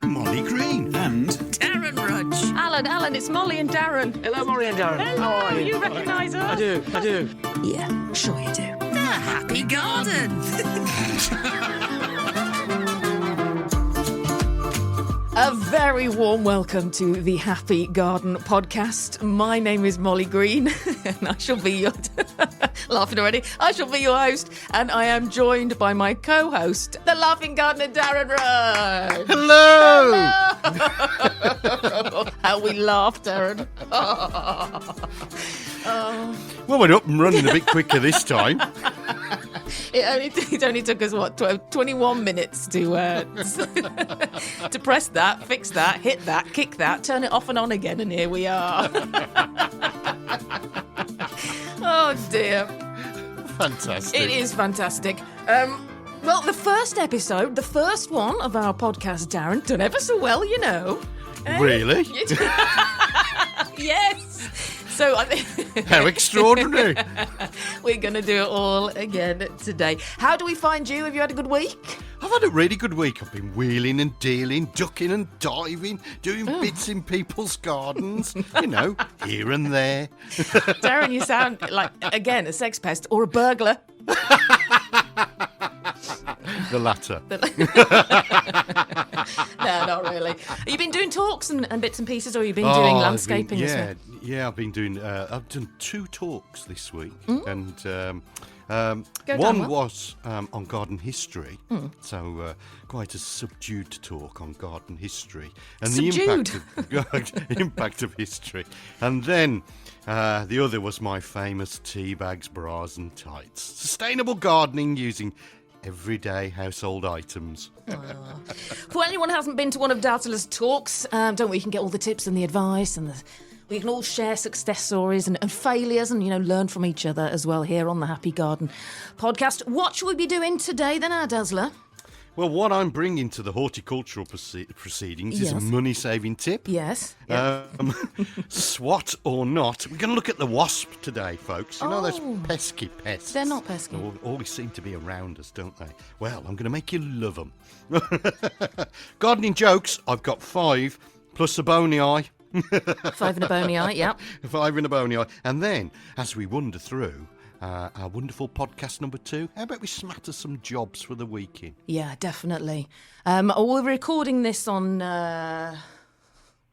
Mollie Green. And Darren Rudge. Alan, it's Mollie and Darren. Hello, Mollie and Darren. Hello, How are you? you recognise us? I do. Yeah, sure you do. The Happy Garden. A very warm welcome to the Happy Garden podcast. My name is Mollie Green, and I shall be your... laughing already. I shall be your host, and I am joined by my co-host, the laughing gardener, Darren Rudge. Hello! How we laugh, Darren. Well, we're up and running a bit quicker this time. It only took us, 21 minutes to to press that, fix that, hit that, kick that, turn it off and on again, and here we are. Oh, dear. Fantastic. It is fantastic. Well, the first episode, the first one of our podcast, Darren, done ever so well, you know. Really? Yes. So I think How extraordinary. we're going to do it all again today. How do we find you? Have you had a good week? I've had a really good week. I've been wheeling and dealing, ducking and diving, doing bits in people's gardens, you know, here and there. Darren, you sound like, again, a sex pest or a burglar. The latter. No, not really. Have you been doing talks and bits and pieces, or have you been doing landscaping as well? Yeah, I've been doing. I've done 2 talks this week, and Go one down, was on garden history. So quite a subdued talk on garden history and Subdued? the impact of history. And then the other was my famous tea bags, bras, and tights. Sustainable gardening using everyday household items. For anyone who hasn't been to one of Dartula's talks, don't we? You can get all the tips and the advice, and we can all share success stories and failures, and learn from each other as well here on the Happy Garden podcast. What should we be doing today then, our Dazzler? Well, what I'm bringing to the horticultural proceedings is a Yes. money-saving tip. Yes. Swat or not, we're going to look at the wasp today, folks. You know those pesky pests. They're not pesky. Always seem to be around us, don't they? Well, I'm going to make you love them. Gardening jokes, I've got 5, plus a bony eye. 5 and a bony eye, yeah. 5 and a bony eye. And then, as we wander through our wonderful podcast number 2, how about we smatter some jobs for the week in? Yeah, definitely. We're recording this on...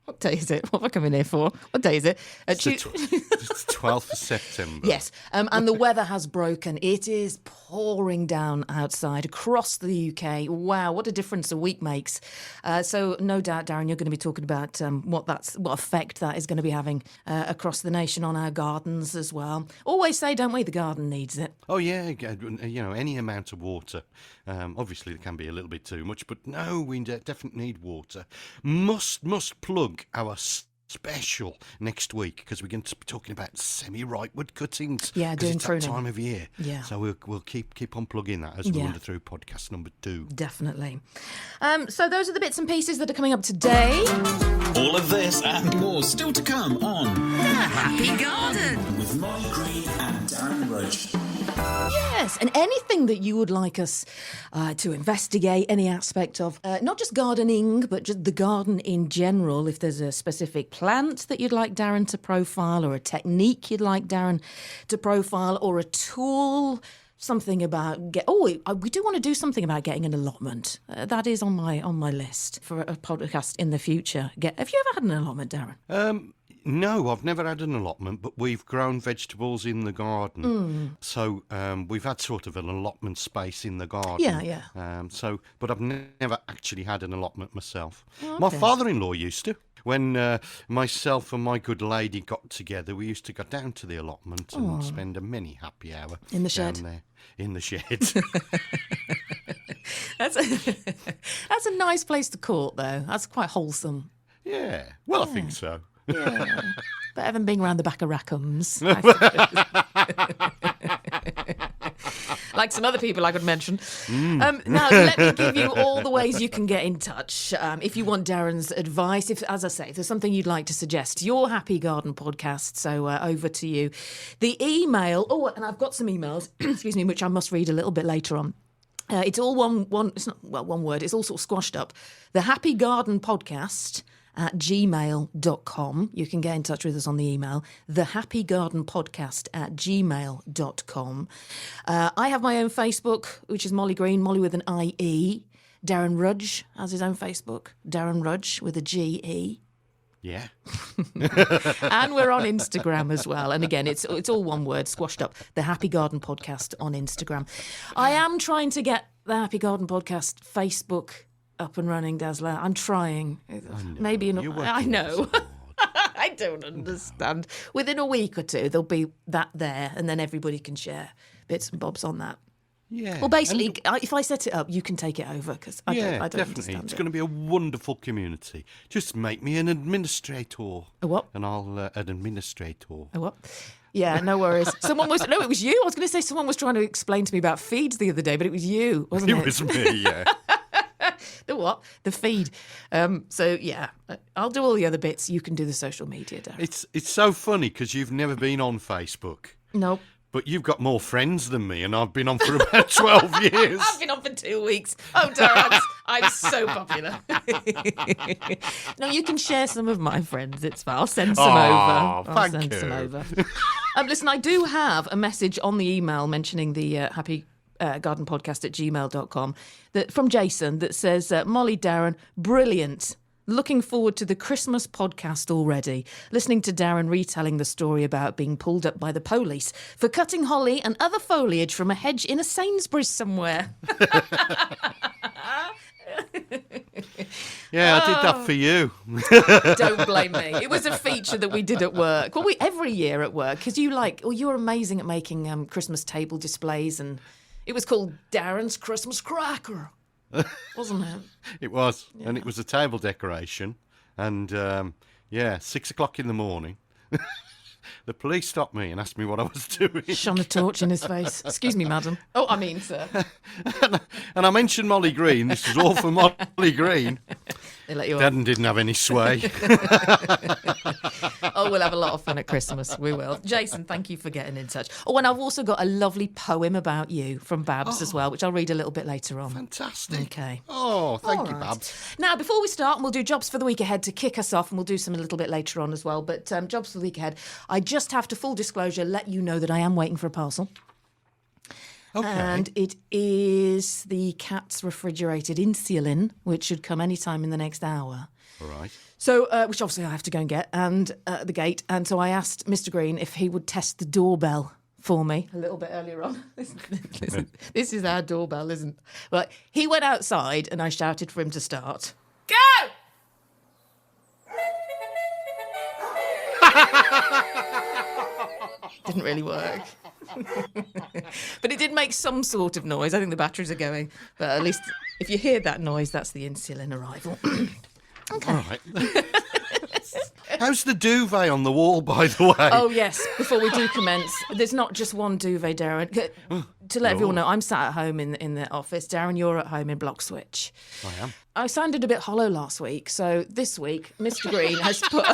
what day is it? What have I come in here for? What day is it? It's the 12th of September. Yes, and the weather has broken. It is pouring down outside across the UK. Wow, what a difference a week makes. So no doubt, Darren, you're going to be talking about what effect that is going to be having across the nation on our gardens as well. Always say, don't we, the garden needs it. Oh, yeah, any amount of water. Obviously, there can be a little bit too much, but no, we definitely need water. Must plug our special next week, because we're going to be talking about semi-ripe wood cuttings. Yeah, doing it's pruning. that time of year. Yeah. So we'll keep on plugging that as we wander through podcast number 2. Definitely. So those are the bits and pieces that are coming up today. all of this and more still to come on The Happy Garden. with Mollie Green and Darren Rudge. Yes, and anything that you would like us to investigate, any aspect of not just gardening, but just the garden in general. If there's a specific plant that you'd like Darren to profile, or a technique you'd like Darren to profile, or a tool, something about we do want to do something about getting an allotment. That is on my list for a podcast in the future. Have you ever had an allotment, Darren? No, I've never had an allotment, but we've grown vegetables in the garden. So we've had sort of an allotment space in the garden. Yeah. But I've never actually had an allotment myself. Oh, My okay. father-in-law used to. When myself and my good lady got together, we used to go down to the allotment and spend a many happy hour In the shed? down there in the shed. That's a nice place to court, though. That's quite wholesome. Yeah, well, I think so. Yeah. Better than being around the back of Rackhams. Like some other people I could mention. Now, let me give you all the ways you can get in touch. If you want Darren's advice, as I say, if there's something you'd like to suggest, your Happy Garden podcast, so over to you. The email, and I've got some emails, excuse me, which I must read a little bit later on. It's all one. It's not one word. It's all sort of squashed up. The Happy Garden Podcast at gmail.com. You can get in touch with us on the email, thehappygardenpodcast at gmail.com. I have my own Facebook, which is Mollie Green, Mollie with an IE. Darren Rudge has his own Facebook, Darren Rudge with a GE. Yeah. And we're on Instagram as well. And again, it's all one word, squashed up. The Happy Garden Podcast on Instagram. I am trying to get the Happy Garden Podcast Facebook up and running, Dazzler. I'm trying. Maybe I know. I don't understand. Within a week or two, there'll be that there, and then everybody can share bits and bobs on that. Yeah. Well, basically, if I set it up, you can take it over because I don't definitely. understand It's it. going to be a wonderful community. Just make me an administrator. A what? And I'll an administrator. A what? Yeah, no worries. It was you. I was going to say someone was trying to explain to me about feeds the other day, but it was you, wasn't it? It was me, yeah. The what? The feed. So, yeah, I'll do all the other bits. You can do the social media, Darren. It's so funny because you've never been on Facebook. Nope. But you've got more friends than me, and I've been on for about 12 years. I've been on for 2 weeks. Oh, Darren, I'm so popular. No, you can share some of my friends. It's fine. I'll send some over. I'll thank send some you. over. Listen, I do have a message on the email mentioning the Happy Garden Podcast at gmail.com from Jason that says, Mollie, Darren, brilliant. Looking forward to the Christmas podcast already. Listening to Darren retelling the story about being pulled up by the police for cutting holly and other foliage from a hedge in a Sainsbury's somewhere. Yeah, I did that for you. Don't blame me. It was a feature that we did at work. Well, every year at work, because you're amazing at making Christmas table displays, and it was called Darren's Christmas Cracker. Wasn't it? It was. Yeah. And it was a table decoration. And, 6 o'clock in the morning, the police stopped me and asked me what I was doing. Shone a torch in his face. Excuse me, madam. Oh, I mean, sir. And I mentioned Mollie Green. This was all for Mollie Green. They let you off. Darren didn't have any sway. Oh, we'll have a lot of fun at Christmas. We will. Jason, thank you for getting in touch. Oh, and I've also got a lovely poem about you from Babs as well, which I'll read a little bit later on. Fantastic. Okay. Oh, thank you, right. Babs. Now, before we start, and we'll do jobs for the week ahead to kick us off, and we'll do some a little bit later on as well, but jobs for the week ahead, I just have to, full disclosure, let you know that I am waiting for a parcel. Okay. And it is the cat's refrigerated insulin, which should come any time in the next hour. All right. So, which obviously I have to go and get, and at the gate. And so I asked Mr. Green if he would test the doorbell for me a little bit earlier on. Listen, this is our doorbell, isn't it? Well, he went outside and I shouted for him to start. Go! Didn't really work. But it did make some sort of noise. I think the batteries are going. But at least if you hear that noise, that's the insulin arrival. Okay. All right. How's the duvet on the wall, by the way? Oh, yes. Before we do commence, there's not just one duvet, Darren. To let everyone know, I'm sat at home in the office. Darren, you're at home in Block Switch. I am. I sounded a bit hollow last week, so this week, Mr. Green has put...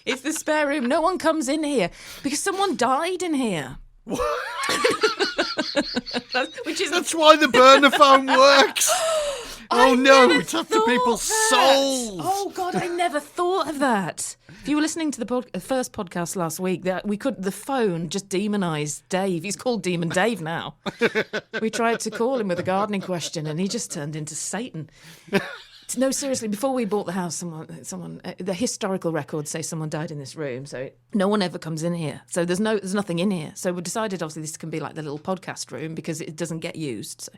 It's the spare room. No one comes in here because someone died in here. That's why the burner phone works. Oh no, it's after people's souls. Oh God, I never thought of that. If you were listening to the first podcast last week, the phone just demonised Dave. He's called Demon Dave now. We tried to call him with a gardening question, and he just turned into Satan. No, seriously, before we bought the house, someone, the historical records say someone died in this room, so no one ever comes in here. So there's nothing in here. So we decided, obviously, this can be like the little podcast room because it doesn't get used.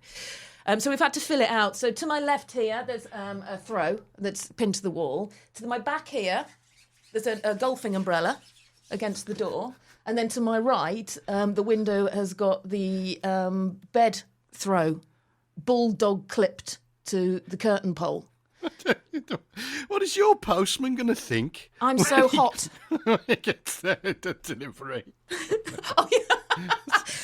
So we've had to fill it out. So to my left here, there's a throw that's pinned to the wall. To my back here, there's a golfing umbrella against the door. And then to my right, the window has got the bed throw, bulldog clipped to the curtain pole. What is your postman going to think? I'm so hot. When he gets the delivery. Oh, yeah.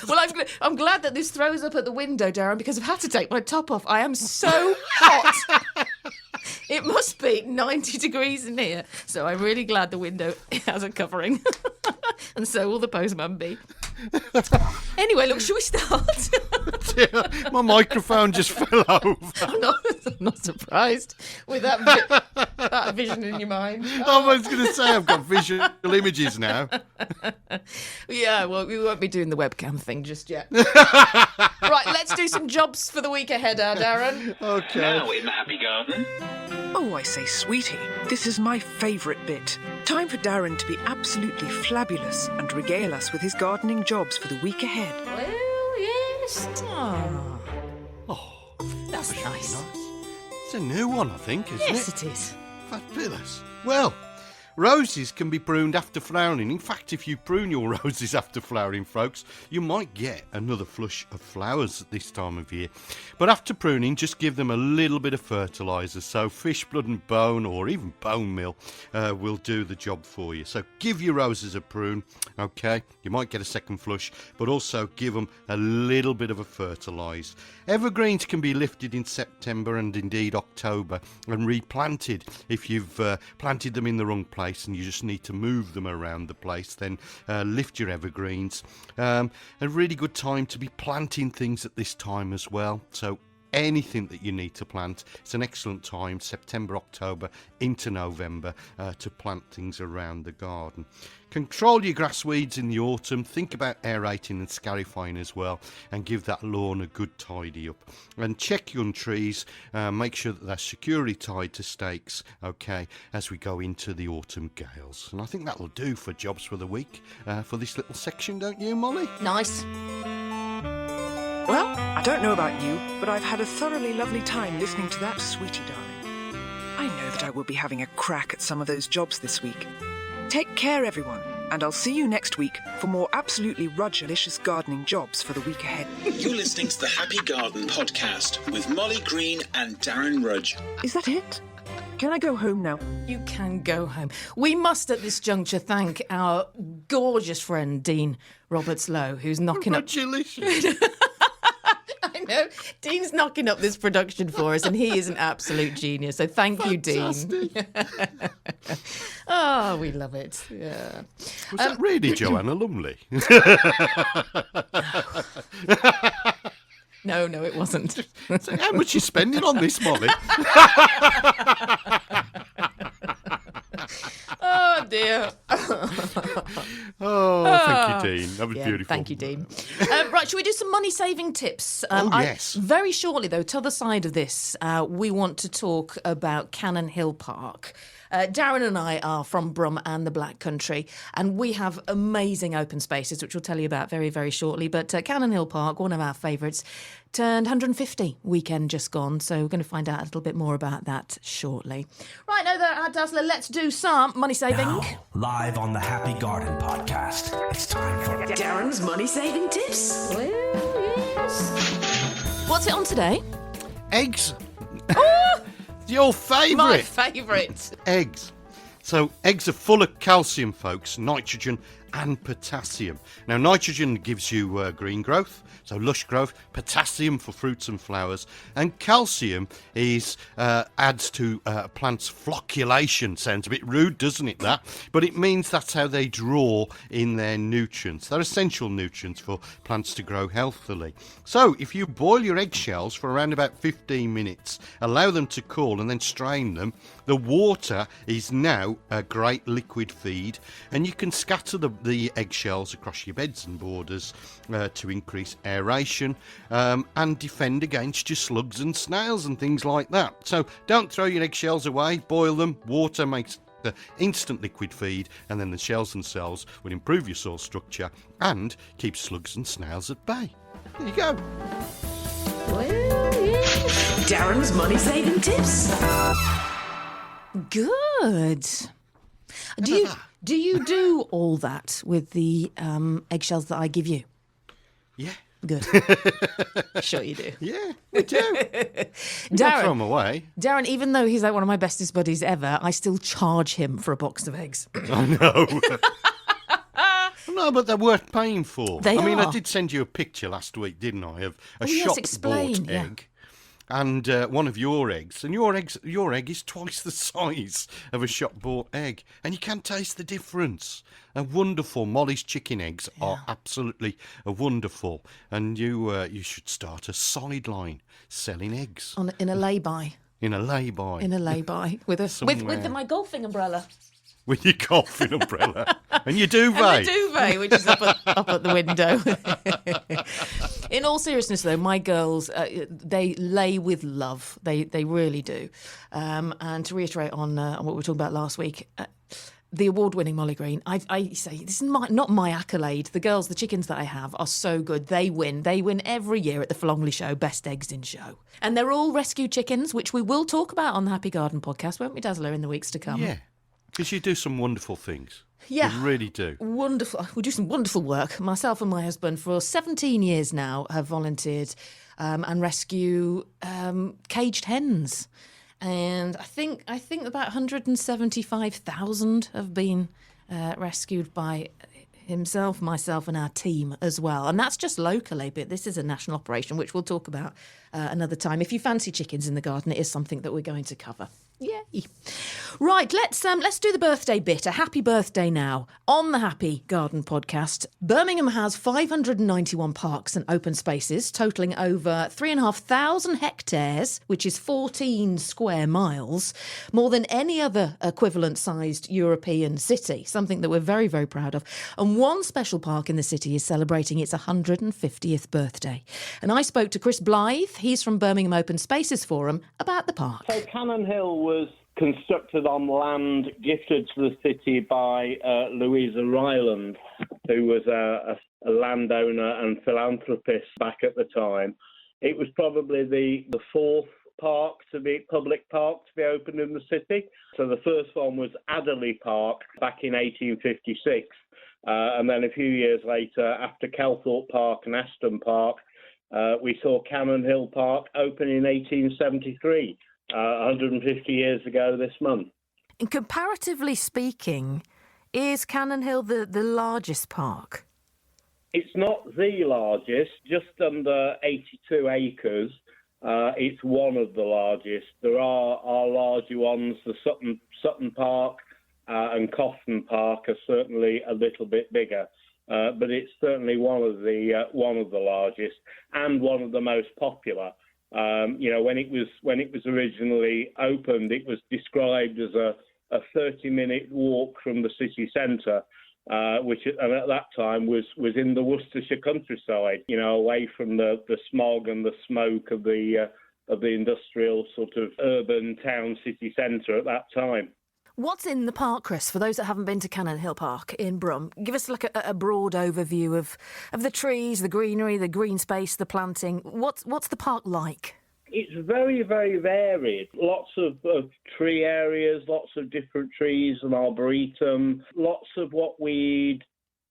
Well, I'm glad that this throws up at the window, Darren, because I've had to take my top off. I am so hot. It must be 90 degrees in here. So I'm really glad the window has a covering. And so will the postman be. Anyway, look, should we start? My microphone just fell over. I'm not surprised with that vision in your mind. I was going to say I've got visual images now. Yeah, well, we won't be doing the webcam thing just yet. Right, let's do some jobs for the week ahead, Darren. Okay. Now in the Happy Garden. Oh, I say, sweetie, this is my favourite bit. Time for Darren to be absolutely flabulous and regale us with his gardening jobs for the week ahead. Well, yes. Oh, that's nice. It's a new one, I think, isn't it? Yes, it is. Fabulous. Well, roses can be pruned after flowering. In fact, if you prune your roses after flowering, folks, you might get another flush of flowers at this time of year. But after pruning, just give them a little bit of fertiliser. So fish blood and bone, or even bone meal, will do the job for you. So give your roses a prune, okay? You might get a second flush, but also give them a little bit of a fertilise. Evergreens can be lifted in September and indeed October and replanted. If you've planted them in the wrong place and you just need to move them around the place, then lift your evergreens. A really good time to be planting things at this time as well. So anything that you need to plant, it's an excellent time, September, October into November, to plant things around the garden. Control your grass weeds in the autumn. Think about aerating and scarifying as well, and give that lawn a good tidy up. And check young trees, make sure that they're securely tied to stakes, okay, as we go into the autumn gales. And I think that'll do for jobs for the week, for this little section, don't you, Molly? Nice. Well, I don't know about you, but I've had a thoroughly lovely time listening to that, sweetie darling. I know that I will be having a crack at some of those jobs this week. Take care, everyone, and I'll see you next week for more absolutely rudgelicious gardening jobs for the week ahead. You're listening to the Happy Garden podcast with Mollie Green and Darren Rudge. Is that it? Can I go home now? You can go home. We must at this juncture thank our gorgeous friend, Dean Roberts-Lowe, who's knocking up... Delicious. I know. Dean's knocking up this production for us, and he is an absolute genius. So thank you, Dean. Oh, we love it. Yeah. Was that really Joanna Lumley? No, it wasn't. So how much you spending on this, Molly? Oh, dear. Oh, thank you, Dean. That was beautiful. Thank you, Dean. Right, should we do some money-saving tips? Yes. Very shortly, though, to the other side of this, we want to talk about Cannon Hill Park. Darren and I are from Brum and the Black Country, and we have amazing open spaces, which we'll tell you about very, very shortly. But Cannon Hill Park, one of our favourites, turned 150 weekend just gone, so we're going to find out a little bit more about that shortly. Right, now there, our Dazzler, let's do some money saving. Now, live on the Happy Garden podcast, it's time for Darren's money saving tips. Well, yes. What's it on today? Eggs. Oh, Your favourite. my favourite. Eggs. So eggs are full of calcium, folks, nitrogen and potassium. Now, nitrogen gives you green growth, so lush growth, potassium for fruits and flowers, and calcium adds to plants' flocculation. Sounds a bit rude, doesn't it, that? But it means that's how they draw in their nutrients. They're essential nutrients for plants to grow healthily. So if you boil your eggshells for around about 15 minutes, allow them to cool and then strain them, the water is now a great liquid feed, and you can scatter the eggshells across your beds and borders to increase aeration and defend against your slugs and snails and things like that. So don't throw your eggshells away, boil them. Water makes the instant liquid feed, and then the shells themselves will improve your soil structure and keep slugs and snails at bay. There you go. Well, yes. Darren's money saving tips. Good. Do you do all that with the eggshells that I give you? Yeah. Good. Sure you do. Yeah, we do. Don't throw Darren, them away. Darren, even though he's like one of my bestest buddies ever, I still charge him for a box of eggs. I know. No, but they're worth paying for. They I mean, I are. did send you a picture last week, didn't I, of a Oh, yes, shop-bought explain, yeah. egg. and one of your eggs, and your egg is twice the size of a shop-bought egg, and you can taste the difference. Wonderful. Mollie's chicken eggs are absolutely wonderful, and you should start a sideline selling eggs In a lay-by. in a lay-by. In a lay-by with my golfing umbrella. With your golfing umbrella and your duvet. And the duvet, which is up at the window. In all seriousness, though, my girls, they lay with love. They really do. And to reiterate on what we were talking about last week, the award-winning Mollie Green, I say, this is not my accolade. The girls, the chickens that I have are so good. They win. They win every year at the Flongley Show, Best Eggs in Show. And they're all rescue chickens, which we will talk about on the Happy Garden podcast, won't we, Dazzler, in the weeks to come? Yeah, because you do some wonderful things. Yeah. You really do. Wonderful. We do some wonderful work. Myself and my husband, for 17 years now, have volunteered and rescue caged hens. And I think about 175,000 have been rescued by himself, myself, and our team as well. And that's just locally, but this is a national operation, which we'll talk about another time. If you fancy chickens in the garden, it is something that we're going to cover. Yay. Right, let's do the birthday bit. A happy birthday now on the Happy Garden podcast. Birmingham has 591 parks and open spaces, totalling over 3,500 hectares, which is 14 square miles, more than any other equivalent-sized European city, something that we're very, very proud of. And one special park in the city is celebrating its 150th birthday. And I spoke to Chris Blythe, he's from Birmingham Open Spaces Forum, about the park. So Cannon Hill was constructed on land gifted to the city by Louisa Ryland, who was a landowner and philanthropist back at the time. It was probably the fourth public park to be opened in the city. So the first one was Adderley Park back in 1856. And then a few years later, after Kelthorpe Park and Aston Park, we saw Cannon Hill Park open in 1873. 150 years ago this month. And comparatively speaking, is Cannon Hill the largest park? It's not the largest, just under 82 acres. It's one of the largest. There are larger ones. The Sutton Park and Cofton Park are certainly a little bit bigger, but it's certainly one of the largest and one of the most popular. When it was originally opened, it was described as a 30-minute walk from the city centre, which at that time was in the Worcestershire countryside, away from the smog and the smoke of the industrial sort of urban town city centre at that time. What's in the park, Chris, for those that haven't been to Cannon Hill Park in Brum? Give us like a broad overview of the trees, the greenery, the green space, the planting. What's the park like? It's very, very varied. Lots of tree areas, lots of different trees and arboretum, lots of what we'd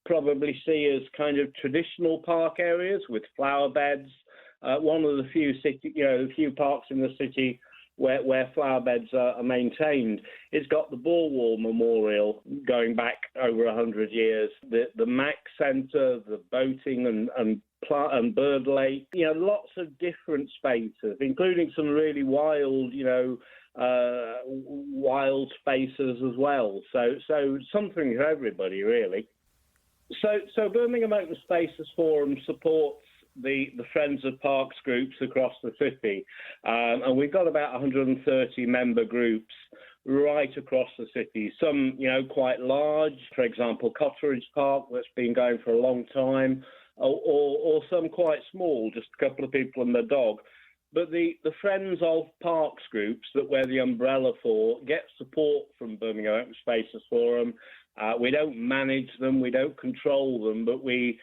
probably see as kind of traditional park areas with flower beds. One of the few parks in the city where flower beds are maintained. It's got the Borwall Memorial going back over 100 years, the Mac Centre, the boating and bird lake, lots of different spaces, including some really wild, wild spaces as well. So something for everybody, really. So Birmingham Open Spaces Forum supports the Friends of Parks groups across the city, and we've got about 130 member groups right across the city. Some, quite large, for example, Cotteridge Park, that's been going for a long time, or some quite small, just a couple of people and their dog. But the Friends of Parks groups that we're the umbrella for get support from Birmingham Open Spaces Forum. We don't manage them, we don't control them, but we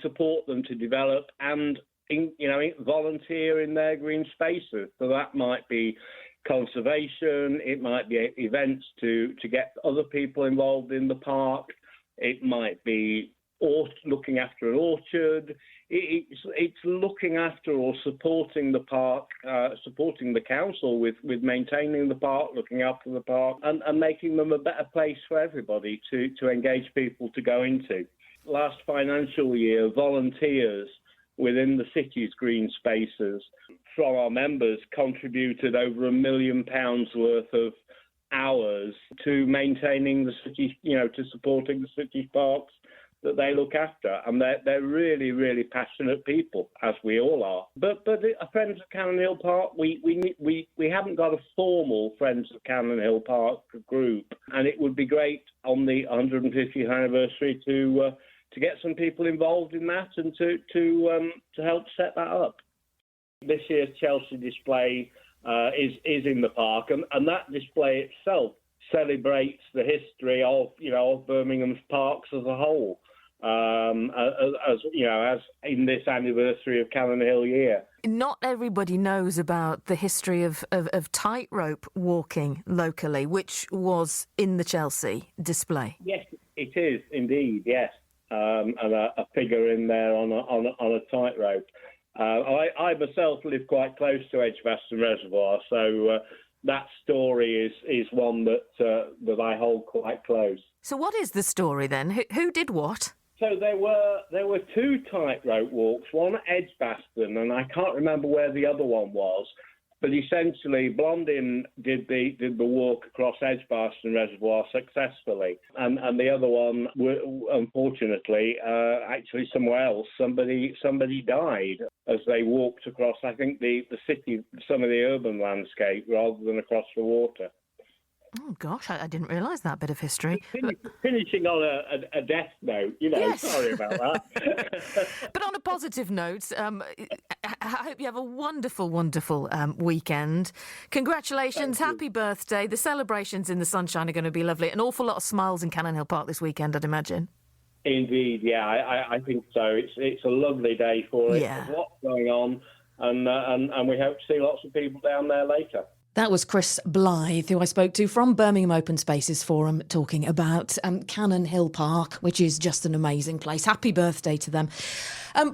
support them to develop and volunteer in their green spaces. So that might be conservation, it might be events to get other people involved in the park, it might be looking after an orchard. It's looking after or supporting the park, supporting the council with maintaining the park, looking after the park, and making them a better place for everybody to engage people to go into. Last financial year, volunteers within the city's green spaces from our members contributed over £1 million worth of hours to maintaining the city, to supporting the city's parks that they look after. And they're really, really passionate people, as we all are. But Friends of Cannon Hill Park, we haven't got a formal Friends of Cannon Hill Park group, and it would be great on the 150th anniversary to get some people involved in that and to help set that up. This year's Chelsea display is in the park, and that display itself celebrates the history of Birmingham's parks as a whole. As in this anniversary of Cannon Hill year. Not everybody knows about the history of tightrope walking locally, which was in the Chelsea display. Yes, it is indeed. Yes, and a figure in there on a tightrope. I myself live quite close to Edgbaston Reservoir, so that story is one that I hold quite close. So what is the story then? Who did what? So there were two tightrope walks, one at Edgbaston, and I can't remember where the other one was. But essentially, Blondin did the walk across Edgbaston Reservoir successfully, and the other one, unfortunately, actually somewhere else, somebody died as they walked across, I think, the city, some of the urban landscape, rather than across the water. Oh, gosh, I didn't realise that bit of history. Finishing on a death note, yes. Sorry about that. But on a positive note, I hope you have a wonderful, wonderful weekend. Congratulations, happy birthday. The celebrations in the sunshine are going to be lovely. An awful lot of smiles in Cannon Hill Park this weekend, I'd imagine. Indeed, yeah, I think so. It's a lovely day for it. Yeah. There's lots going on, and we hope to see lots of people down there later. That was Chris Blythe, who I spoke to from Birmingham Open Spaces Forum, talking about Cannon Hill Park, which is just an amazing place. Happy birthday to them.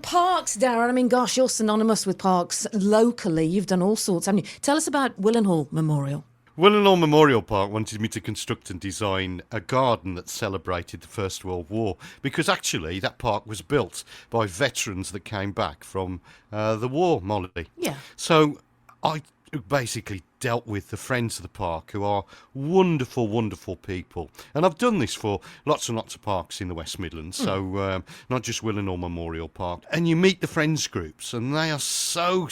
Parks, Darren, I mean, gosh, you're synonymous with parks locally. You've done all sorts, haven't you? Tell us about Willenhall Memorial. Willenhall Memorial Park wanted me to construct and design a garden that celebrated the First World War, because actually that park was built by veterans that came back from the war, Mollie. Yeah. So I basically dealt with the friends of the park, who are wonderful, wonderful people. And I've done this for lots and lots of parks in the West Midlands, so not just Willenhall Memorial Park. And you meet the friends groups, and they are so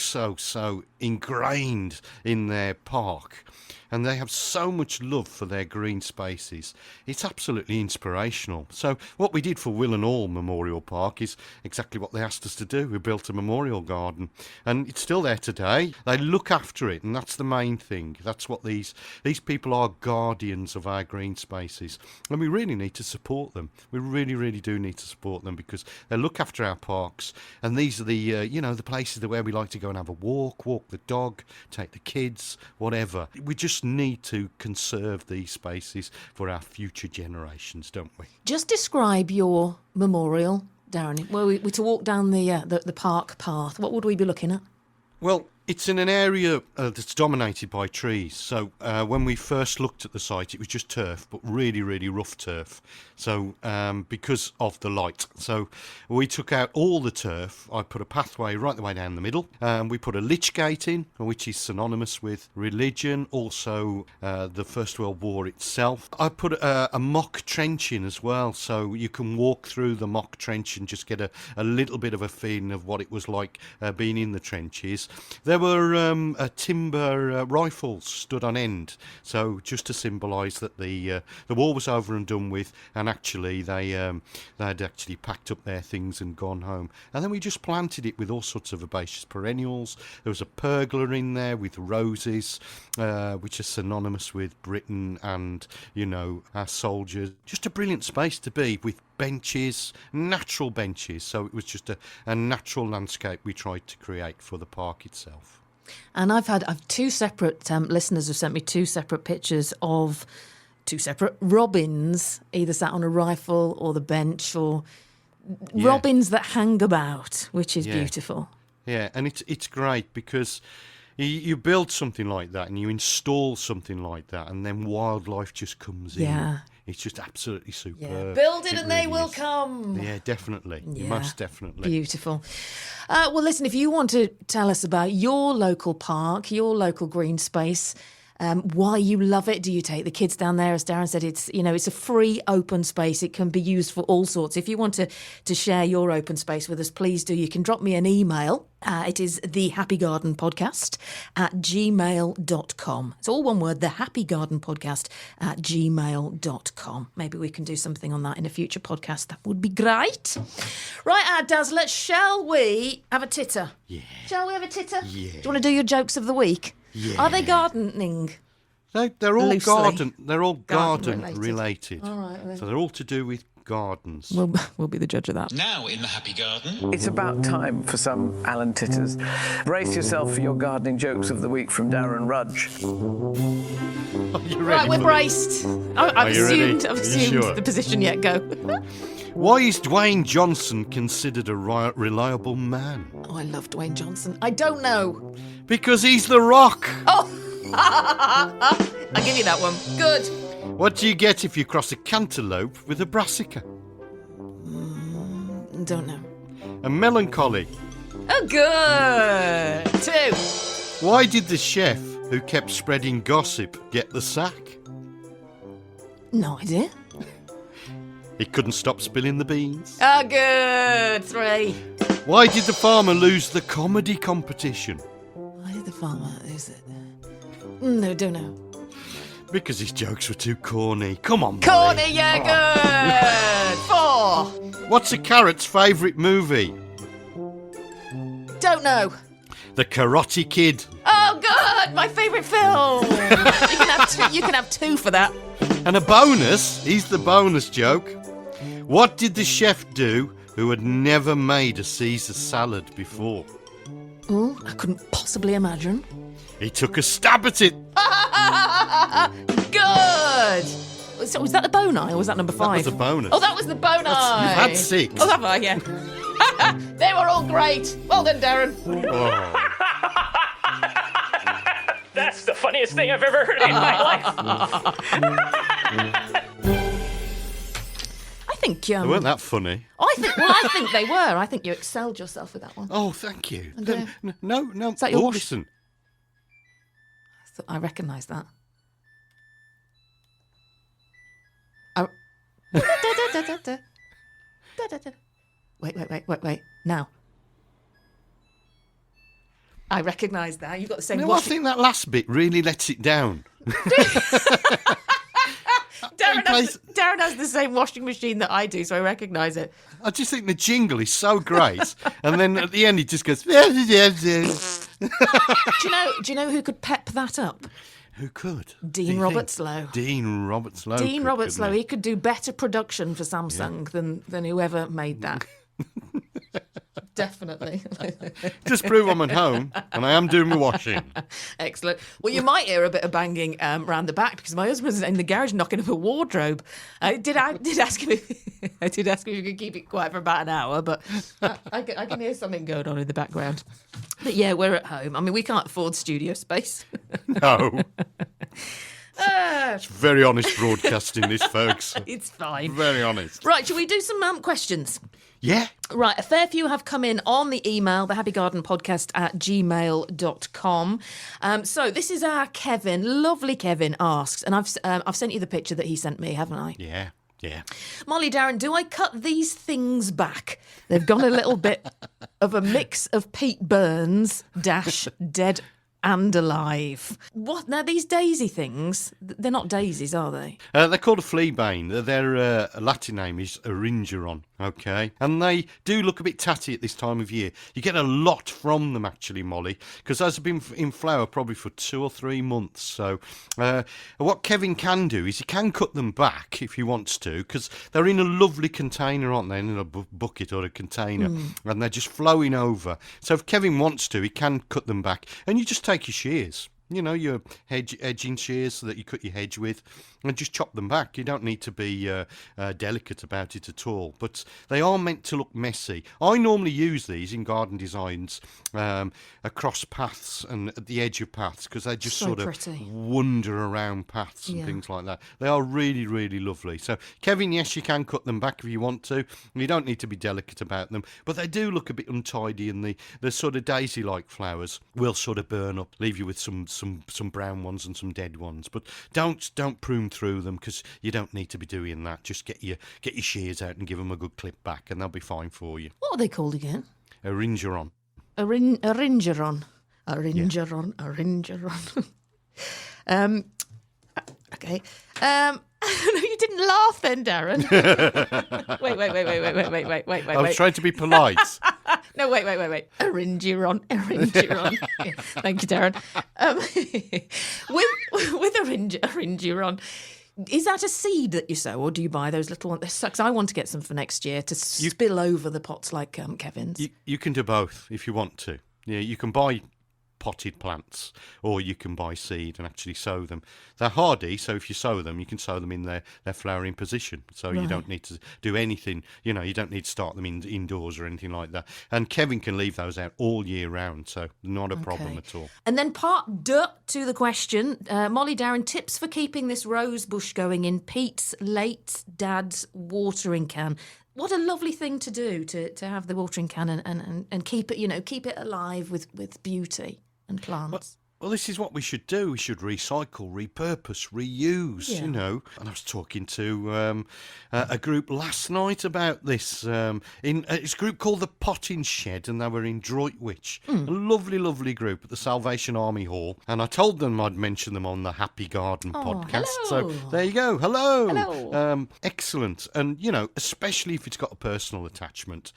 ingrained in their park. And they have so much love for their green spaces. It's absolutely inspirational. So what we did for Willenhall Memorial Park is exactly what they asked us to do. We built a memorial garden, and it's still there today. They look after it, and that's the main thing. That's what these people are, guardians of our green spaces. And we really need to support them. We really, really do need to support them, because they look after our parks. And these are the, the places where we like to go and have a walk the dog, take the kids, whatever. We just need to conserve these spaces for our future generations, don't we? Just describe your memorial, Darren. Were we to walk down the park path, what would we be looking at? Well, it's in an area that's dominated by trees. So when we first looked at the site, it was just turf, but really, really rough turf. So because of the light. So we took out all the turf. I put a pathway right the way down the middle. We put a lich gate in, which is synonymous with religion, also the First World War itself. I put a mock trench in as well, so you can walk through the mock trench and just get a little bit of a feeling of what it was like being in the trenches. There were timber rifles stood on end, so just to symbolise that the war was over and done with, and actually they had actually packed up their things and gone home. And then we just planted it with all sorts of herbaceous perennials. There was a pergola in there with roses, which are synonymous with Britain and our soldiers. Just a brilliant space to be, with benches, natural benches. So it was just a natural landscape we tried to create for the park itself. And I've two separate listeners have sent me two separate pictures of two separate robins, either sat on a rifle or the bench, or robins that hang about, which is beautiful. Yeah, and it's great because you build something like that and you install something like that, and then wildlife just comes in It's just absolutely superb. Yeah. Build it and they really will is. come. Yeah, definitely. Yeah. Most definitely. Beautiful. Well, listen, if you want to tell us about your local park, your local green space, why you love it. Do you take the kids down there? As Darren said, it's a free open space. It can be used for all sorts. If you want to share your open space with us, please do. You can drop me an email. It is thehappygardenpodcast@gmail.com. It's all one word, thehappygardenpodcast@gmail.com. Maybe we can do something on that in a future podcast. That would be great. Right, Dazzler, shall we have a titter? Yeah. Shall we have a titter? Yeah. Do you want to do your jokes of the week? Yeah. Are they gardening? They're all Loosely. garden. They're all Garden garden related. related. All right, then. So they're all to do with gardens. We'll be the judge of that. Now in the Happy Garden. It's about time for some Alan Titters. Brace yourself for your gardening jokes of the week from Darren Rudge. Are you ready Right, we're for braced. I've Are you ready? assumed Are you sure? the position yet. Go. Why is Dwayne Johnson considered a reliable man? Oh, I love Dwayne Johnson. I don't know. Because he's the Rock. Oh, I'll give you that one. Good. What do you get if you cross a cantaloupe with a brassica? Don't know. A melancholy. Oh, good. 2. Why did the chef who kept spreading gossip get the sack? No idea. He couldn't stop spilling the beans. Oh, good. 3. Why did the farmer lose the comedy competition? Why did the farmer lose it? No, don't know. Because his jokes were too corny. Come on, Corny, Mollie. yeah, good. 4. What's a carrot's favourite movie? Don't know. The Karate Kid. Oh, good. My favourite film. You can have 2 for that. And a bonus, he's the bonus joke. What did the chef do who had never made a Caesar salad before? Oh, I couldn't possibly imagine. He took a stab at it. Good. So was that the boni or was that number 5? That was a bonus. Oh, that was the boni. You've had 6. Oh, have I? Yeah. They were all great. Well done, Darren. Oh. That's the funniest thing I've ever heard in my life. I think They weren't that funny. I think they were. I think you excelled yourself with that one. Oh, thank you. And, No. Is that your wash? Listen. I recognise that. Wait. Now. I recognise that. You've got the same No, I washing... think that last bit really lets it down. Darren has the same washing machine that I do, so I recognise it. I just think the jingle is so great. And then at the end, he just goes... Do you know who could pep that up? Who could? Dean Robertslow. Dean Robertslow. Dean could, Robertslow. couldn't He could do better production for Samsung than whoever made that. Definitely. Just prove I'm at home and I am doing my washing. Excellent. Well, you might hear a bit of banging round the back because my husband's in the garage knocking up a wardrobe. I did ask him if he could keep it quiet for about an hour, but I can hear something going on in the background. But yeah, we're at home. I mean, we can't afford studio space. No. It's very honest broadcasting, this, folks. It's fine. Very honest. Right, shall we do some questions? Yeah. Right, a fair few have come in on the email, thehappygardenpodcast@gmail.com. So this is our Kevin, lovely Kevin asks, and I've sent you the picture that he sent me, haven't I? Yeah. Mollie, Darren, do I cut these things back? They've gone a little bit of a mix of Pete Burns - dead and alive. What? Now, these daisy things, they're not daisies, are they? They're called a fleabane. Their Latin name is Eringeron, okay? And they do look a bit tatty at this time of year. You get a lot from them, actually, Mollie, because those have been in flower probably for 2 or 3 months. So what Kevin can do is he can cut them back if he wants to, because they're in a lovely container, aren't they? In a bucket or a container, and they're just flowing over. So if Kevin wants to, he can cut them back. And you just take your shears your edging shears that you cut your hedge with, and just chop them back. You don't need to be delicate about it at all. But they are meant to look messy. I normally use these in garden designs across paths and at the edge of paths because they just So sort pretty. of wander around paths and things like that. They are really, really lovely. So, Kevin, yes, you can cut them back if you want to. You don't need to be delicate about them, but they do look a bit untidy, and the sort of daisy-like flowers will sort of burn up, leave you with some brown ones and some dead ones. But don't prune through them because you don't need to be doing that. Just get your shears out and give them a good clip back, and they'll be fine for you. What are they called again? A ringeron. A ringeron. A ringeron. A ringeron. Okay. No, you didn't laugh then, Darren. Wait. I was trying to be polite. No, wait. A ringeron. Yeah, thank you, Darren. With a ringeron, is that a seed that you sow, or do you buy those little ones? Because I want to get some for next year to spill over the pots like Kevin's. You can do both if you want to. Yeah, you can buy potted plants, or you can buy seed and actually sow them. They're hardy, so if you sow them, you can sow them in their flowering position. So you don't need to do anything. You don't need to start them indoors or anything like that. And Kevin can leave those out all year round, so not a problem at all. And then part D to the question, Mollie, Darren, tips for keeping this rose bush going in Pete's late dad's watering can. What a lovely thing to do, to have the watering can and keep it, keep it alive with beauty and plants. Well, this is what we should do. We should recycle, repurpose, reuse, And I was talking to a group last night about this. It's a group called the Potting Shed, and they were in Droitwich. A lovely, lovely group at the Salvation Army Hall. And I told them I'd mention them on the Happy Garden podcast. Hello. So there you go. Hello. Hello. Excellent. And, especially if it's got a personal attachment,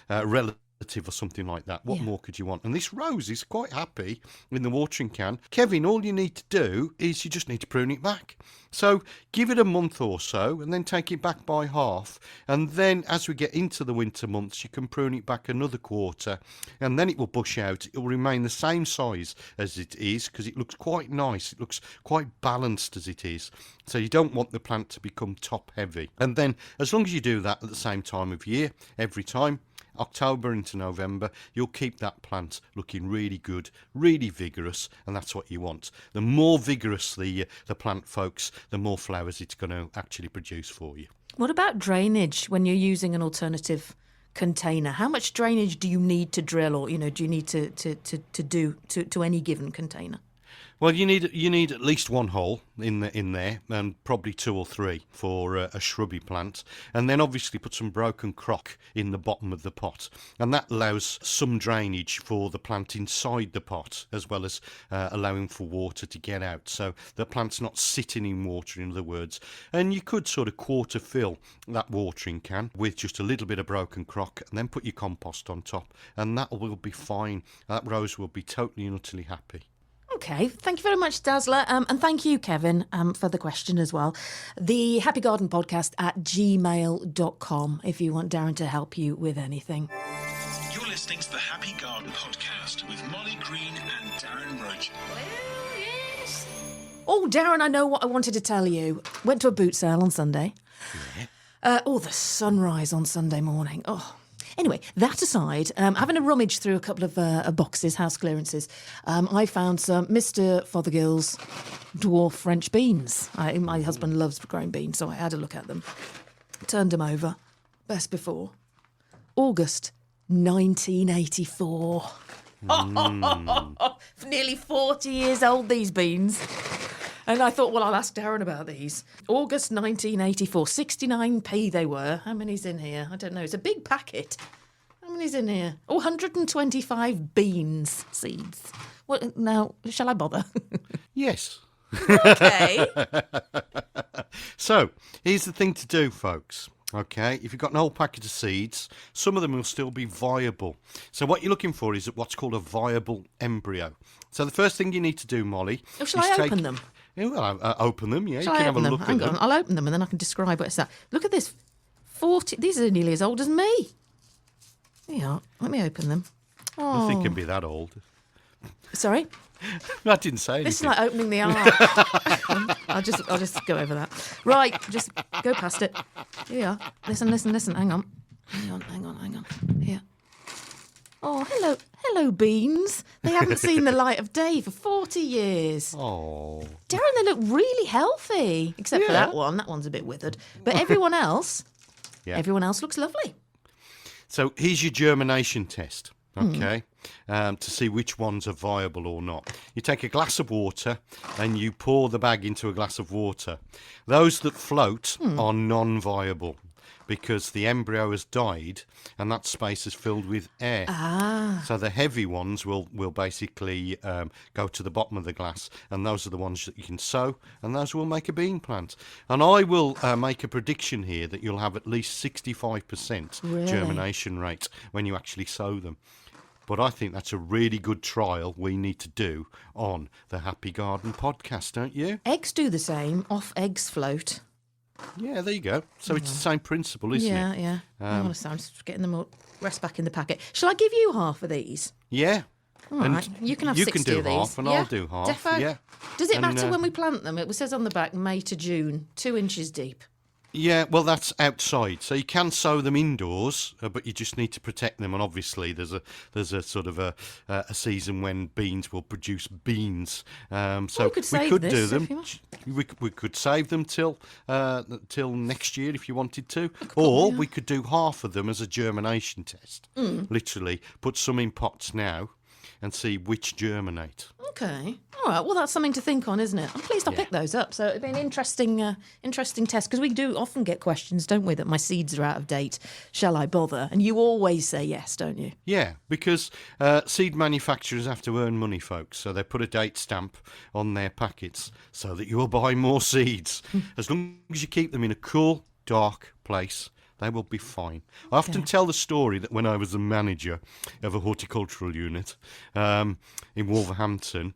relative or something like that. What more could you want? And this rose is quite happy in the watering can. Kevin, all you need to do is you just need to prune it back. So give it a month or so and then take it back by half. And then as we get into the winter months, you can prune it back another quarter, and then it will bush out. It will remain the same size as it is because it looks quite nice. It looks quite balanced as it is. So you don't want the plant to become top heavy. And then as long as you do that at the same time of year, every time, October into November, you'll keep that plant looking really good, really vigorous, and that's what you want. The more vigorous the plant, folks, the more flowers it's going to actually produce for you. What about drainage when you're using an alternative container? How much drainage do you need to drill, or do you need to do to any given container? Well, you need at least one hole in there, and probably 2 or 3 for a shrubby plant, and then obviously put some broken crock in the bottom of the pot, and that allows some drainage for the plant inside the pot, as well as allowing for water to get out, so the plant's not sitting in water, in other words. And you could sort of quarter fill that watering can with just a little bit of broken crock, and then put your compost on top, and that will be fine. That rose will be totally and utterly happy. Okay, thank you very much, Dazzler. And thank you, Kevin, for the question as well. The Happy Garden Podcast at gmail.com if you want Darren to help you with anything. You're listening to the Happy Garden Podcast with Mollie Green and Darren Roach. Oh, Darren, I know what I wanted to tell you. Went to a boot sale on Sunday. Yeah. The sunrise on Sunday morning. Oh. Anyway, that aside, having a rummage through a couple of boxes, house clearances, I found some Mr. Fothergill's dwarf French beans. My husband loves growing beans, so I had a look at them. Turned them over. Best before. August 1984. Nearly 40 years old, these beans. And I thought, well, I'll ask Darren about these. August 1984, 69p they were. How many's in here? I don't know. It's a big packet. How many's in here? 125 beans seeds. What, now, shall I bother? Yes. Okay. So, here's the thing to do, folks. Okay, if you've got an old packet of seeds, some of them will still be viable. So what you're looking for is what's called a viable embryo. So the first thing you need to do, Mollie... Oh, shall I open them? Yeah, well, open them, yeah. Shall you can I have a open look them? at Hang them. on, I'll open them and then I can describe what it's that. Look at this. 40. These are nearly as old as me. There you are. Let me open them. Oh. Nothing can be that old. Sorry? I didn't say anything. This is like opening the ark. I'll just go over that. Right, just go past it. Here you are. Listen. Hang on. Here. Oh, hello, beans. They haven't seen the light of day for 40 years. Oh. Darren, they look really healthy, except for that one. That one's a bit withered. But everyone else looks lovely. So here's your germination test, okay, to see which ones are viable or not. You take a glass of water and you pour the bag into a glass of water. Those that float are non-viable because the embryo has died and that space is filled with air. So the heavy ones will basically go to the bottom of the glass, and those are the ones that you can sow, and those will make a bean plant. And I will make a prediction here that you'll have at least 65% germination rate when you actually sow them. But I think that's a really good trial we need to do on the Happy Garden podcast, don't you? Eggs do the same. Off eggs float. Yeah, there you go. So it's the same principle, isn't it? Yeah. I'm just getting them all rest back in the packet. Shall I give you half of these? Yeah. All right. You can have 60 do of these. half and I'll do half. Defo? Yeah. Does it matter when we plant them? It says on the back May to June, 2 inches deep. Yeah, well, that's outside, so you can sow them indoors, but you just need to protect them. And obviously, there's a sort of a season when beans will produce beans. So we could do them. We could save them till next year if you wanted to, or we could do half of them as a germination test. Literally, put some in pots now and see which germinate. Okay. All right. Well, that's something to think on, isn't it? I'm pleased I picked those up. So it'd be an interesting test, because we do often get questions, don't we, that my seeds are out of date. Shall I bother? And you always say yes, don't you? Yeah, because seed manufacturers have to earn money, folks. So they put a date stamp on their packets so that you will buy more seeds. As long as you keep them in a cool, dark place, they will be fine. I often tell the story that when I was a manager of a horticultural unit in Wolverhampton,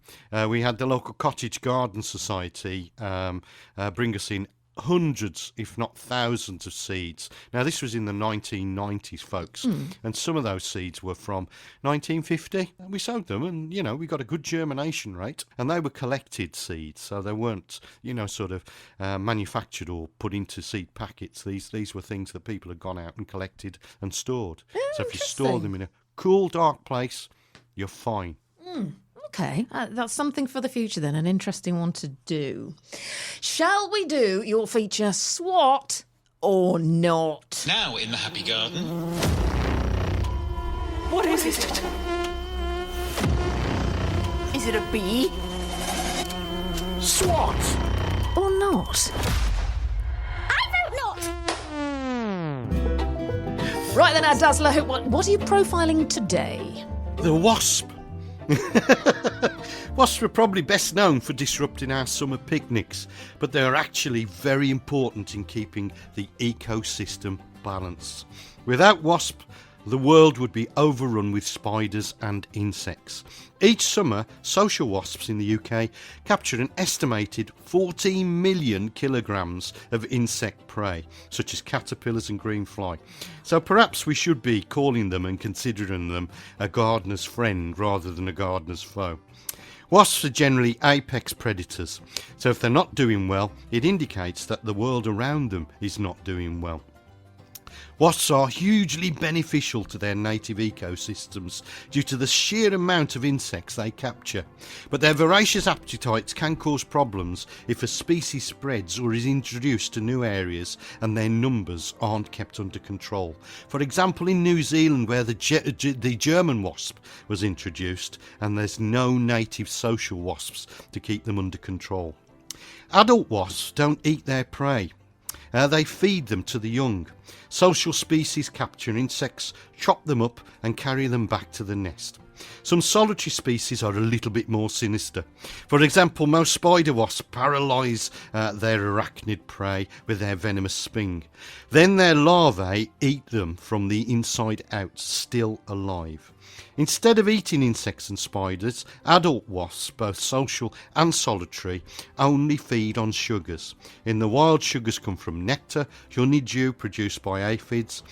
we had the local cottage garden society bring us in hundreds, if not thousands, of seeds. Now, this was in the 1990s, folks, and some of those seeds were from 1950. We sowed them, and, we got a good germination rate, and they were collected seeds, so they weren't, sort of manufactured or put into seed packets. These were things that people had gone out and collected and stored. So if you store them in a cool, dark place, you're fine. Okay, that's something for the future then, an interesting one to do. Shall we do your feature Swat or not? Now in the Happy Garden. What is it? Is it a bee? Swat! Or not? I vote not! Right then, our Dazzler, what are you profiling today? The wasp. Wasps are probably best known for disrupting our summer picnics, but they are actually very important in keeping the ecosystem balanced. Without wasps, the world would be overrun with spiders and insects. Each summer, social wasps in the UK capture an estimated 14 million kilograms of insect prey, such as caterpillars and greenfly. So perhaps we should be calling them and considering them a gardener's friend rather than a gardener's foe. Wasps are generally apex predators, so if they're not doing well, it indicates that the world around them is not doing well. Wasps are hugely beneficial to their native ecosystems due to the sheer amount of insects they capture, but their voracious appetites can cause problems if a species spreads or is introduced to new areas and their numbers aren't kept under control. For example, in New Zealand, where the German wasp was introduced, and there's no native social wasps to keep them under control. Adult wasps don't eat their prey. They feed them to the young. Social species capture insects, chop them up and carry them back to the nest. Some solitary species are a little bit more sinister. For example, most spider wasps paralyse their arachnid prey with their venomous sting. Then their larvae eat them from the inside out, still alive. Instead of eating insects and spiders, adult wasps, both social and solitary, only feed on sugars. In the wild, sugars come from nectar, honeydew produced by aphids,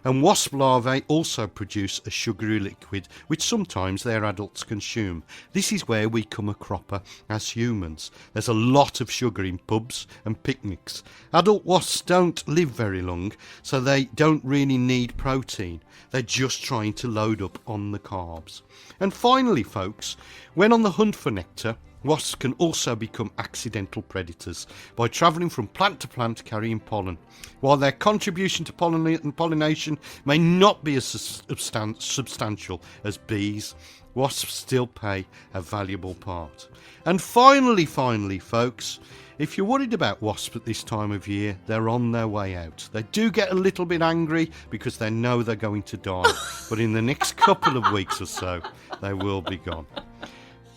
and wasp larvae also produce a sugary liquid which sometimes times their adults consume. This is where we come a cropper as humans. There's a lot of sugar in pubs and picnics. Adult wasps don't live very long, so they don't really need protein. They're just trying to load up on the carbs. And finally, folks, when on the hunt for nectar, wasps can also become accidental predators by travelling from plant to plant carrying pollen. While their contribution to pollination may not be as substantial as bees, wasps still play a valuable part. And finally, folks, if you're worried about wasps at this time of year, they're on their way out. They do get a little bit angry because they know they're going to die, but in the next couple of weeks or so, they will be gone.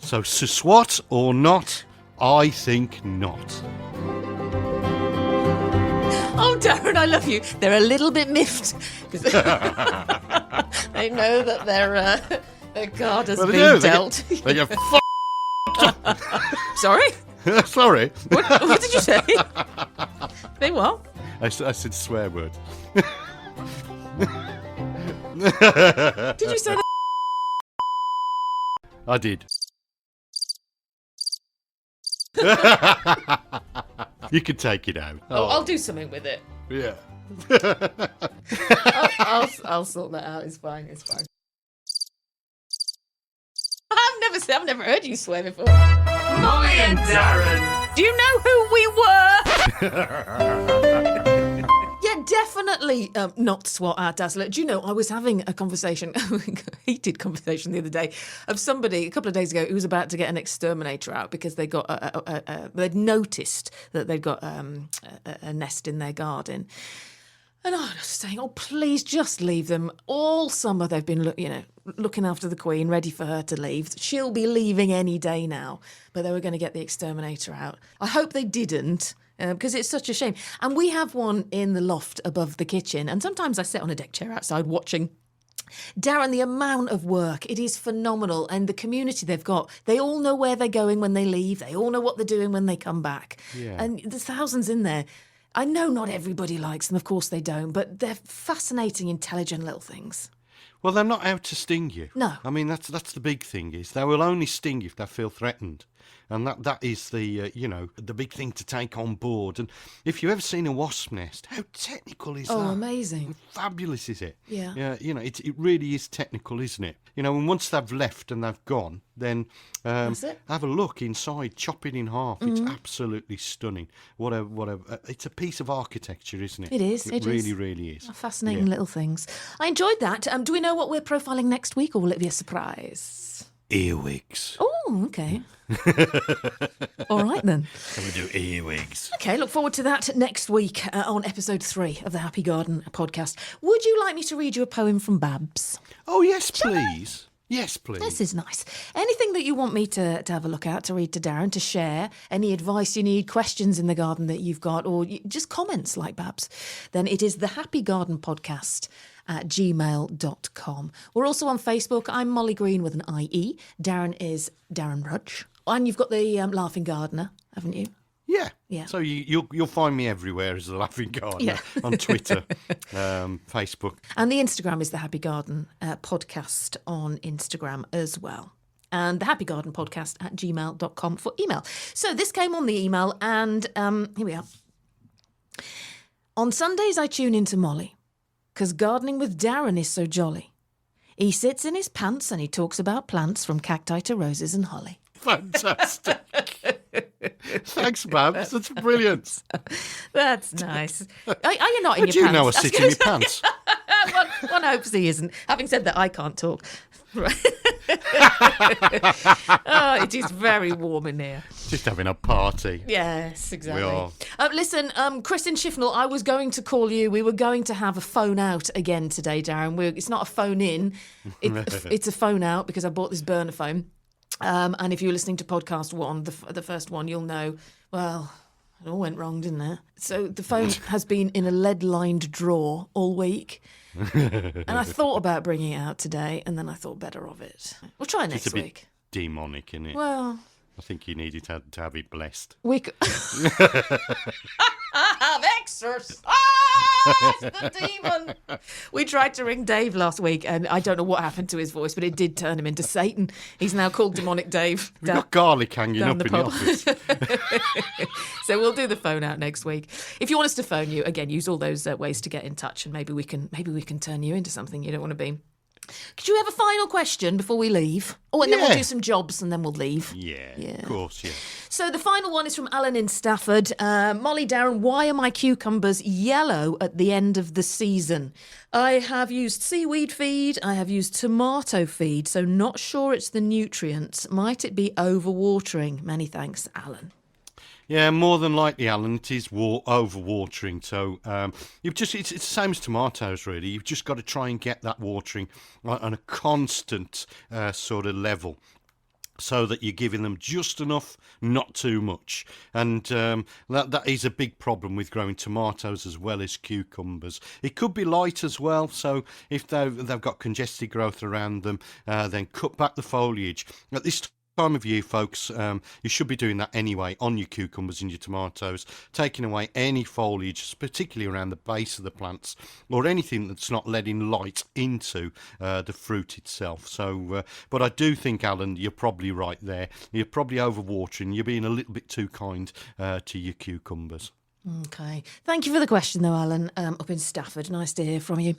So, Swat or not? I think not. Oh, Darren, I love you. They're a little bit miffed because they know that their card has been dealt. They get Sorry? Sorry. What did you say? They what? I said swear word. Did you say that? I did. You can take it out. Oh, I'll do something with it. Yeah. I'll sort that out. It's fine. It's fine. I've never heard you swear before. Mollie and Darren. Do you know who we were? Yeah, definitely not Swat our dazzler. Do you know, I was having a conversation, a heated conversation the other day, of somebody a couple of days ago who was about to get an exterminator out because they got they'd noticed that they'd got a nest in their garden. And I was saying, oh, please just leave them. All summer they've been, looking after the Queen, ready for her to leave. She'll be leaving any day now. But they were going to get the exterminator out. I hope they didn't, because it's such a shame. And we have one in the loft above the kitchen. And sometimes I sit on a deck chair outside watching. Darren, the amount of work, it is phenomenal. And the community they've got, they all know where they're going when they leave. They all know what they're doing when they come back. Yeah. And there's thousands in there. I know not everybody likes them, of course they don't, but they're fascinating, intelligent little things. Well, they're not out to sting you. No. I mean, that's the big thing, is they will only sting if they feel threatened. And that is the big thing to take on board. And if you've ever seen a wasp nest, how technical is that? Oh, amazing. How fabulous is it? Yeah. It really is technical, isn't it? And once they've left and they've gone, then That's it. have a look inside, chop it in half. It's absolutely stunning. What it's a piece of architecture, isn't it? It is. It really, really is. Fascinating little things. I enjoyed that. Do we know what we're profiling next week, or will it be a surprise? Earwigs. Oh, okay. All right, then. Can we do earwigs? Okay, look forward to that next week on episode 3 of the Happy Garden podcast. Would you like me to read you a poem from Babs? Oh, yes, please. Yes, please. This is nice. Anything that you want me to have a look at, to read to Darren, to share, any advice you need, questions in the garden that you've got, or just comments like Babs, then it is the Happy Garden Podcast at gmail.com. We're also on Facebook. I'm Mollie Green with an IE. Darren is Darren Rudge. And you've got the Laughing Gardener, haven't you? Yeah. So you'll find me everywhere as the Laughing Gardener on Twitter, Facebook. And the Instagram is the Happy Garden Podcast on Instagram as well. And the Happy Garden Podcast at gmail.com for email. So this came on the email, and here we are. On Sundays I tune into Mollie, 'cause gardening with Darren is so jolly. He sits in his pants and he talks about plants from cacti to roses and holly. Fantastic. Thanks, Babs. That's brilliant. That's nice. Are you not in your pants? Do you know I sit in your pants? One hopes he isn't. Having said that, I can't talk. Right. Oh, it is very warm in here. Just having a party. Yes, exactly. We are. Listen, Chris in Shifnal, I was going to call you. We were going to have a phone out again today, Darren. It's not a phone in. It's a phone out because I bought this burner phone. And if you were listening to podcast 1, the first one, you'll know, well, it all went wrong, didn't it? So the phone has been in a lead-lined drawer all week. And I thought about bringing it out today, and then I thought better of it. We'll try next it's a bit week. Demonic, isn't it? Well, I think you needed to have it blessed. we could... Exercise! The demon. We tried to ring Dave last week, and I don't know what happened to his voice, but it did turn him into Satan. He's now called Demonic Dave. We've got garlic hanging down up the in pub. the office. So we'll do the phone out next week. If you want us to phone you, again, use all those ways to get in touch, and maybe we can turn you into something you don't want to be. Could you have a final question before we leave? Oh, and then we'll Yeah. do some jobs and then we'll leave. Yeah, Yeah. of course, yeah. So the final one is from Alan in Stafford. Mollie, Darren, why are my cucumbers yellow at the end of the season? I have used seaweed feed. I have used tomato feed, so not sure it's the nutrients. Might it be overwatering? Many thanks, Alan. Yeah, more than likely, Alan, it is overwatering. So it's the same as tomatoes, really. You've just got to try and get that watering on a constant sort of level, so that you're giving them just enough, not too much. And that is a big problem with growing tomatoes as well as cucumbers. It could be light as well, so if they've got congested growth around them, then cut back the foliage. At this time of year, folks, you should be doing that anyway on your cucumbers and your tomatoes, taking away any foliage, particularly around the base of the plants, or anything that's not letting light into the fruit itself. So, but I do think, Alan, you're probably right there. You're probably overwatering. You're being a little bit too kind to your cucumbers. Okay. Thank you for the question, though, Alan, up in Stafford. Nice to hear from you.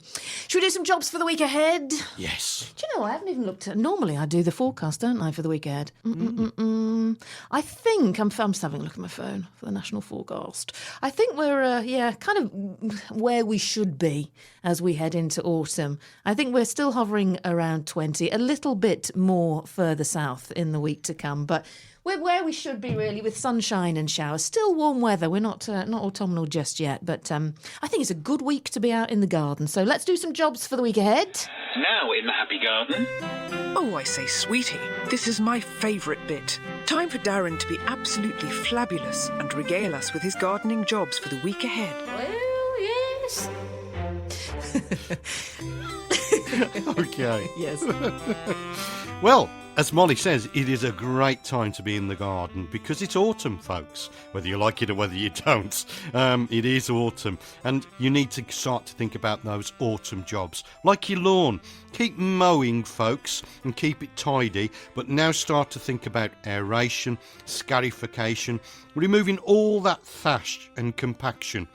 Should we do some jobs for the week ahead? Yes. Do you know, I haven't even looked at... Normally I do the forecast, don't I, for the week ahead? I think... I'm just having a look at my phone for the national forecast. I think we're, kind of where we should be as we head into autumn. I think we're still hovering around 20, a little bit more further south in the week to come, but... We're where we should be, really, with sunshine and showers. Still warm weather. We're not autumnal just yet, but I think it's a good week to be out in the garden. So let's do some jobs for the week ahead. Now in the Happy Garden. Oh, I say, sweetie, this is my favourite bit. Time for Darren to be absolutely flabulous and regale us with his gardening jobs for the week ahead. Well, yes. Okay. Yes. Well, as Mollie says, it is a great time to be in the garden because it's autumn, folks. Whether you like it or whether you don't, it is autumn. And you need to start to think about those autumn jobs. Like your lawn. Keep mowing, folks, and keep it tidy. But now start to think about aeration, scarification, removing all that thatch and compaction.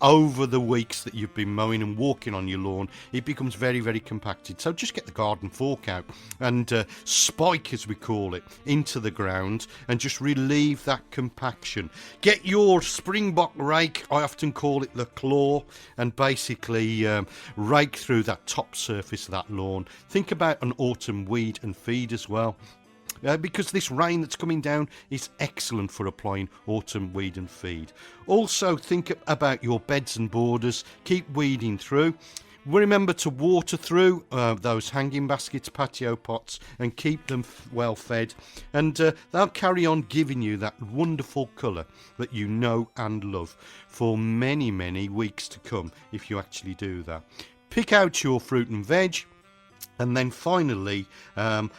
Over the weeks that you've been mowing and walking on your lawn, it becomes very, very compacted. So just get the garden fork out and spike, as we call it, into the ground and just relieve that compaction. Get your springbok rake, I often call it the claw, and basically rake through that top surface of that lawn. Think about an autumn weed and feed as well. Because this rain that's coming down is excellent for applying autumn weed and feed. Also think about your beds and borders. Keep weeding through. Remember to water through those hanging baskets, patio pots, and keep them well fed. And they'll carry on giving you that wonderful colour that you know and love for many, many weeks to come if you actually do that. Pick out your fruit and veg. And then finally,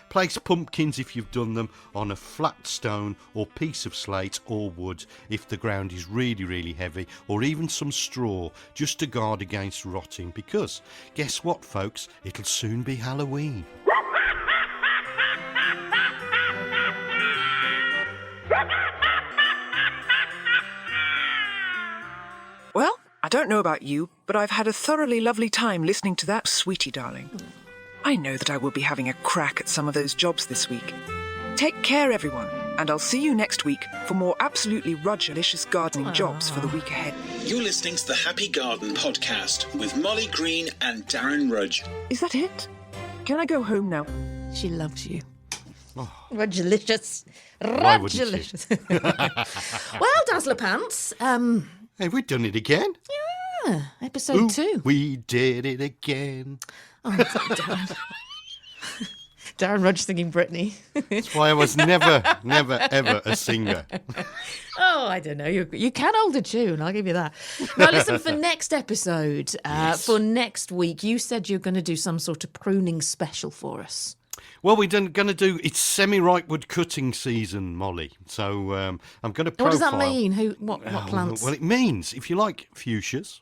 place pumpkins, if you've done them, on a flat stone or piece of slate or wood if the ground is really, really heavy, or even some straw just to guard against rotting. Because guess what, folks? It'll soon be Halloween. Well, I don't know about you, but I've had a thoroughly lovely time listening to that, sweetie darling. I know that I will be having a crack at some of those jobs this week. Take care, everyone, and I'll see you next week for more absolutely delicious gardening jobs for the week ahead. You're listening to the Happy Garden podcast with Mollie Green and Darren Rudge. Is that it? Can I go home now? She loves you. Rudgelicious. Why wouldn't she? Rudgelicious. Well, Dazzler Pants. Have we done it again? Yeah, episode 2. We did it again. Oh, Darren. Darren Rudge singing Britney. That's why I was never, ever a singer. Oh, I don't know. You can hold a tune, I'll give you that. Now, listen, for next episode, for next week, you said you're going to do some sort of pruning special for us. Well, we're going to do, it's semi-ripe wood cutting season, Mollie. So I'm going to profile. What does that mean? What plants? Well, it means, if you like fuchsias,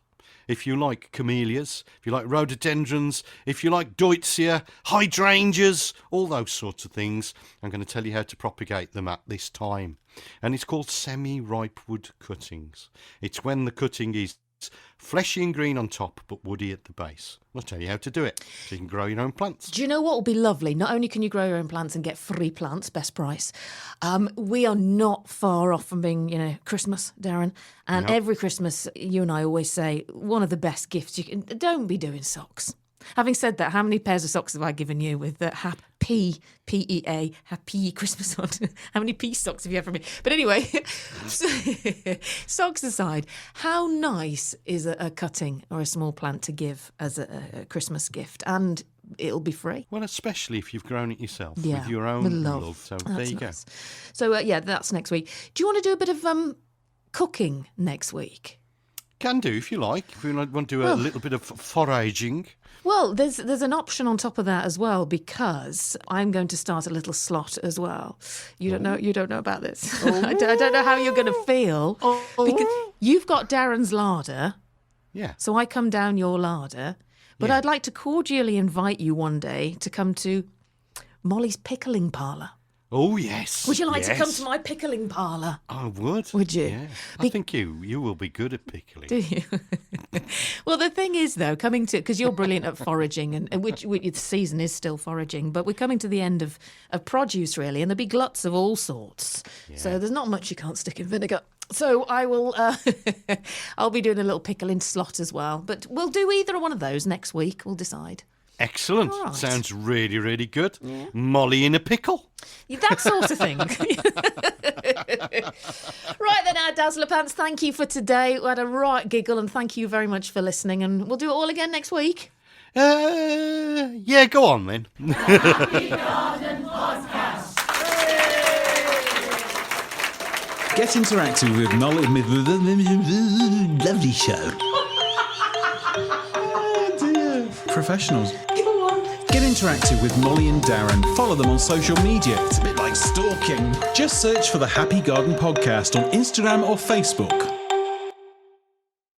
if you like camellias, if you like rhododendrons, if you like deutzia, hydrangeas, all those sorts of things, I'm going to tell you how to propagate them at this time. And it's called semi-ripe wood cuttings. It's when the cutting is fleshy and green on top, but woody at the base. I'll tell you how to do it, so you can grow your own plants. Do you know what will be lovely? Not only can you grow your own plants and get free plants, best price, we are not far off from being, Christmas, Darren. And every Christmas, you and I always say, one of the best gifts you can... Don't be doing socks. Having said that, how many pairs of socks have I given you with the happy, P-E-A, happy Christmas on? How many pea socks have you had from me? But anyway, socks aside, how nice is a cutting or a small plant to give as a Christmas gift? And it'll be free. Well, especially if you've grown it yourself with your own love. So there you go. So, that's next week. Do you want to do a bit of cooking next week? Can do, if you like. If you want to do a little bit of foraging. Well, there's an option on top of that as well, because I'm going to start a little slot as well. You don't know about this. I don't know how you're going to feel because you've got Darren's larder. Yeah. So I come down your larder, but I'd like to cordially invite you one day to come to Mollie's pickling parlour. Oh, yes. Would you like to come to my pickling parlour? I would. Would you? Yeah. I think you will be good at pickling. Do you? Well, the thing is, though, because you're brilliant at foraging, and which the season is still foraging, but we're coming to the end of produce, really, and there'll be gluts of all sorts. Yeah. So there's not much you can't stick in vinegar. So I will, I'll be doing a little pickling slot as well. But we'll do either one of those next week. We'll decide. Excellent. Right. Sounds really, really good. Yeah. Mollie in a pickle. That sort of thing. Right then, our Dazzler Pants, thank you for today. We had a right giggle, and thank you very much for listening. And we'll do it all again next week. Yeah, go on then. Happy Garden Podcast. Get interactive with Mollie. Lovely show. Professionals. Get interactive with Mollie and Darren. Follow them on social media. It's a bit like stalking. Just search for the Happy Garden Podcast on Instagram or Facebook.